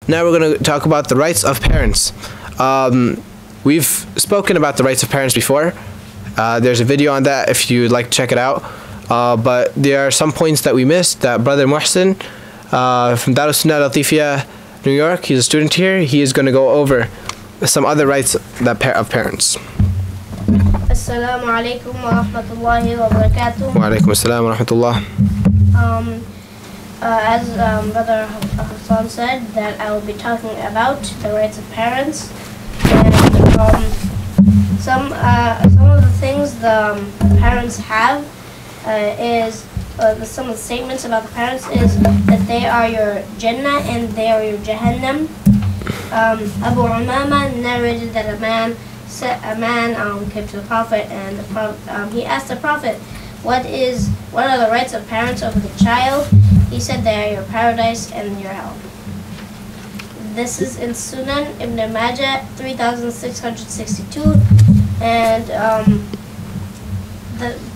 Now we're going to talk about the rights of parents. We've spoken about the rights of parents before. There's a video on that if you'd like to check it out. But there are some points that we missed that Brother Muhsin from Darus Sunnah Latifia, New York, he's a student here. He is going to go over some other rights of parents. Assalamu alaikum wa rahmatullahi wa barakatuh. Wa alaikum assalam wa rahmatullah. As Brother Hassan said, that I will be talking about the rights of parents, and some of the things the parents have is some of the statements about the parents is that they are your Jannah and they are your Jahannam. Abu Umama narrated that a man came to the Prophet, and he asked the Prophet, what are the rights of parents over the child? He said they are your paradise and your hell. This is in Sunan Ibn Majah 3662, and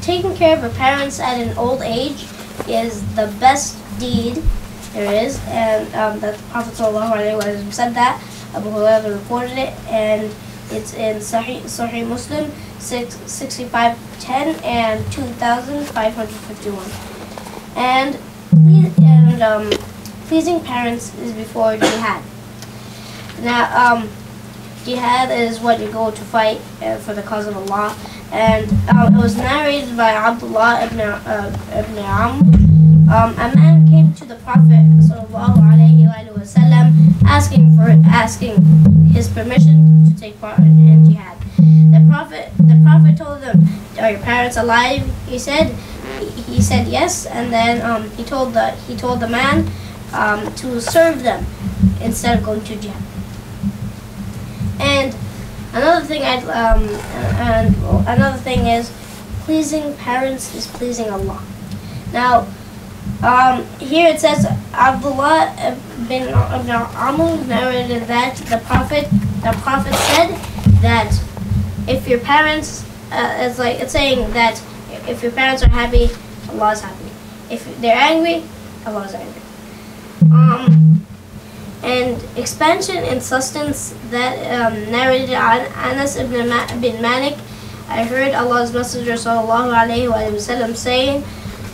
taking care of your parents at an old age is the best deed there is, and the Prophet ﷺ said that. Abu Hurairah reported it, and it's in Sahih Muslim 6510 and 2551. And pleasing parents is before jihad. Now, jihad is when you go to fight for the cause of Allah, and it was narrated by Abdullah ibn Amr. A man came to the Prophet ﷺ asking his permission to take part in jihad. The Prophet told him, "Are your parents alive?" He said yes, and then he told the man to serve them instead of going to jihad. And another thing is pleasing parents is pleasing Allah. Now, here it says Abdullah bin Amr narrated that the Prophet said that if your parents it's saying that if your parents are happy, Allah is happy. If they're angry, Allah is angry. And expansion in sustenance that narrated on Anas ibn Malik. I heard Allah's Messenger ﷺ saying,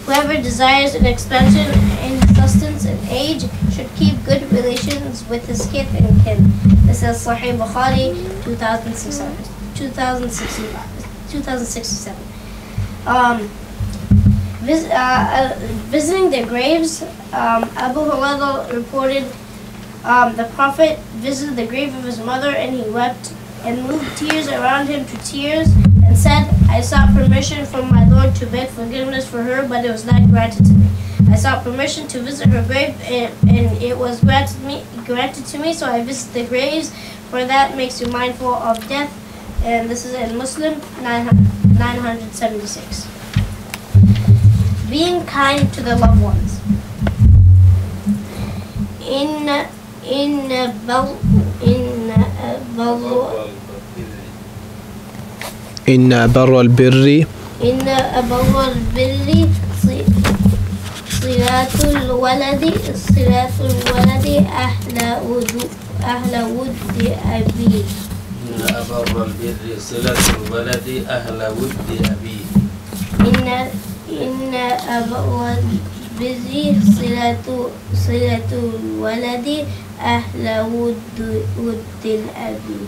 whoever desires an expansion in sustenance and age should keep good relations with his kith and kin. This is Sahih Bukhari 2067. Visiting their graves, Abu Hurairah reported the Prophet visited the grave of his mother, and he wept and moved tears around him to tears and said, I sought permission from my Lord to beg forgiveness for her, but it was not granted to me. I sought permission to visit her grave, and it was granted to me, so I visit the graves, for that makes you mindful of death. And this is in Muslim 976. Being kind to the loved ones. إن بر البر صلة الولد أهل ود أبيه. إن بر البر صلة الولد أهل ود أبيه. إن بر البر صلة الولد أهل ود الأبي.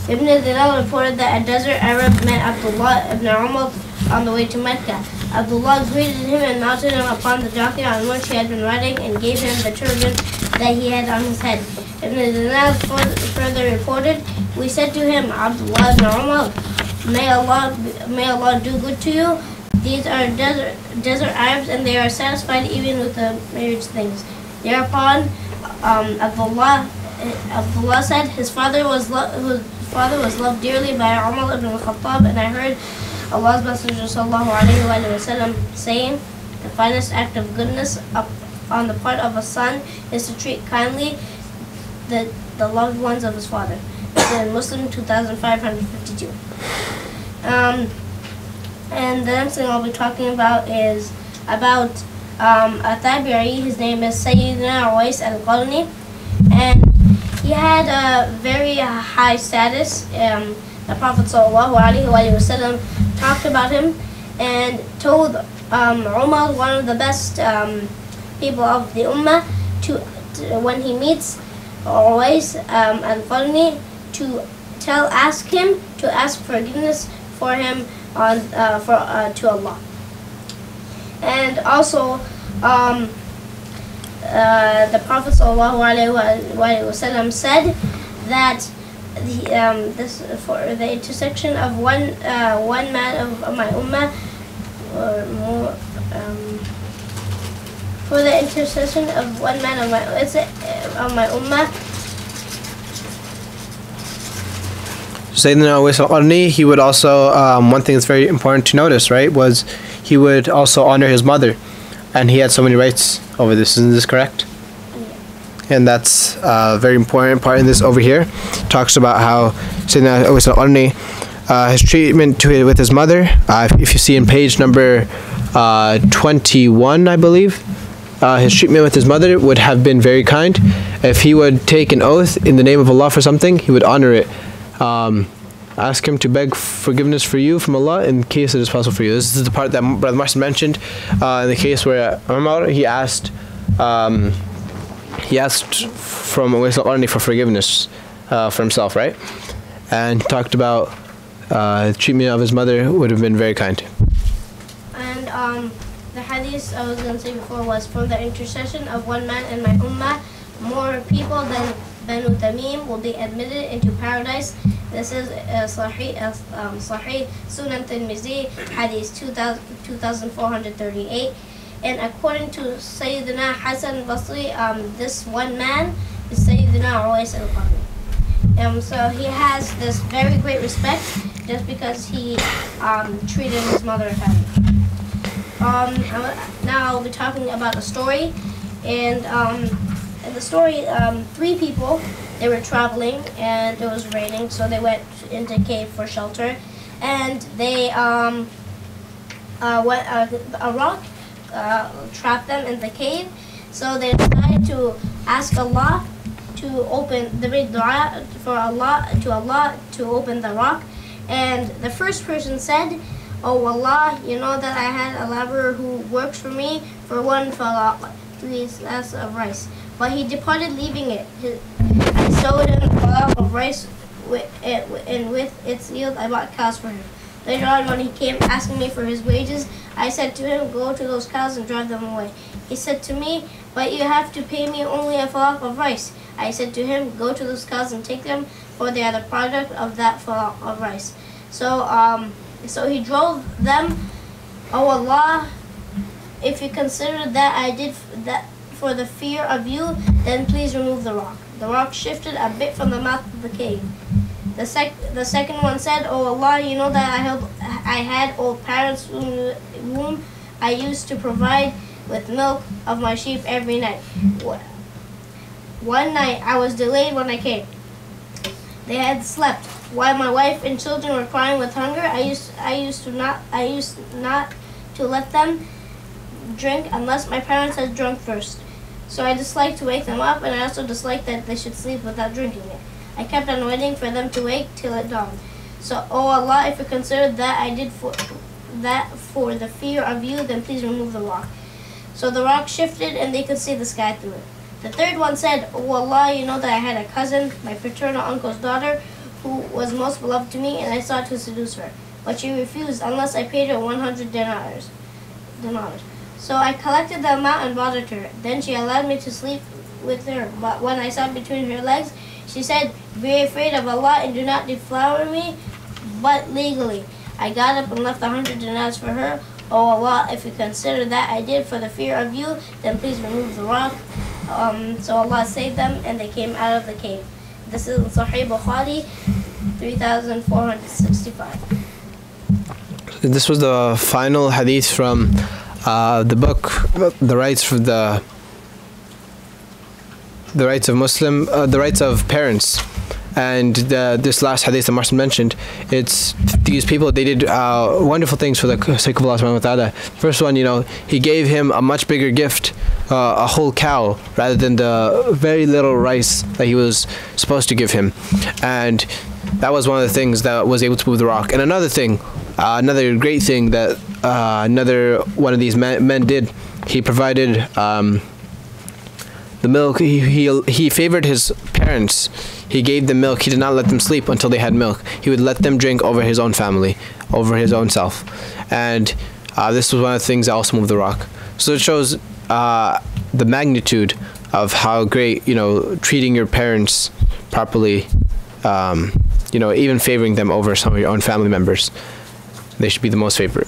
Ibn Zilal reported that a desert Arab met Abdullah ibn Umar on the way to Mecca. Abdullah greeted him and mounted him upon the donkey on which he had been riding, and gave him the turban that he had on his head. Ibn Zilal further reported, we said to him, Abdullah ibn Umar, may Allah do good to you. These are desert Arabs, and they are satisfied even with the marriage things. Thereupon, Abdullah said, his father was loved dearly by Umar ibn al-Khattab, and I heard Allah's Messenger ﷺ saying, the finest act of goodness on the part of a son is to treat kindly the loved ones of his father. It's in Muslim 2552. And the next thing I'll be talking about is about a tabi'i. His name is Sayyidina Uwais al-Qarni, and he had a very high status. The Prophet ﷺ talked about him and told Umar, one of the best people of the Ummah, to when he meets Uwais al-Qarni, to ask forgiveness for him to Allah. And also, the Prophet ﷺ said that for the intersection of one man of my ummah, or more, for the intercession of one man of my ummah. Sayyidina Uwais al-Qarni, he would also, one thing that's very important to notice, right, was he would also honor his mother, and he had so many rights over this. Isn't this correct? Yeah. And that's a very important part in this over here. Talks about how Sayyidina Uwais al-Qarni, his treatment with his mother, if you see in page number 21, I believe, his treatment with his mother would have been very kind. If he would take an oath in the name of Allah for something, he would honor it. Ask him to beg forgiveness for you from Allah in case it is possible for you. This is the part that Brother Martin mentioned in the case where Umar, he asked from Uwais al-Qarni for forgiveness for himself, right? And talked about the treatment of his mother would have been very kind. And the hadith I was going to say before was, from the intercession of one man in my ummah, more people than Banu Tamim will be admitted into paradise. This is Sahih Sunan Tirmidhi, hadith 2438. And according to Sayyidina Hasan Basri, this one man is Sayyidina Uwais al-Qarni. So he has this very great respect just because he treated his mother kindly. Now I'll be talking about a story, and in the story, 3 people, they were traveling and it was raining, so they went into a cave for shelter, and they a rock trapped them in the cave, so they decided to ask Allah to open, they made dua for Allah to open the rock. And the first person said, "Oh Allah, you know that I had a laborer who works for me for 1 falaq, 3 slices of rice. But he departed, leaving it. I sowed in a falaq of rice, and with its yield I bought cows for him. Later on, when he came asking me for his wages, I said to him, go to those cows and drive them away. He said to me, but you have to pay me only a falaq of rice. I said to him, go to those cows and take them, for they are the product of that falaq of rice. So he drove them. Oh Allah, if you consider that I did that for the fear of you, then please remove the rock. The rock shifted a bit from the mouth of the cave. The second one said, Oh Allah, you know that I had old parents whom I used to provide with milk of my sheep every night. One night I was delayed when I came. They had slept. While my wife and children were crying with hunger, I used not to let them drink unless my parents had drunk first. So I disliked to wake them up, and I also disliked that they should sleep without drinking it. I kept on waiting for them to wake till it dawned. So, O Allah, if you consider that I did for the fear of you, then please remove the rock. So the rock shifted, and they could see the sky through it. The third one said, O Allah, you know that I had a cousin, my fraternal uncle's daughter, who was most beloved to me, and I sought to seduce her. But she refused unless I paid her 100 dinars. So I collected the amount and brought it to her. Then she allowed me to sleep with her. But when I sat between her legs, she said, be afraid of Allah and do not deflower me, but legally. I got up and left 100 dinars for her. O Allah, if you consider that I did for the fear of you, then please remove the rock. So Allah saved them, and they came out of the cave. This is Sahih Bukhari 3465. This was the final hadith from the book, the rights of Muslim, the rights of parents. And this last hadith that Martin mentioned, it's these people, they did wonderful things for the sake of Allah subhanahu wa ta'ala. First one, he gave him a much bigger gift, a whole cow, rather than the very little rice that he was supposed to give him. And that was one of the things that was able to move the rock. And another thing, another great thing that another one of these men did, he provided the milk. He favored his parents. He gave them milk. He did not let them sleep until they had milk. He would let them drink over his own family, over his own self. And this was one of the things that also moved the rock. So it shows the magnitude of how great, treating your parents properly, even favoring them over some of your own family members. They should be the most favorite.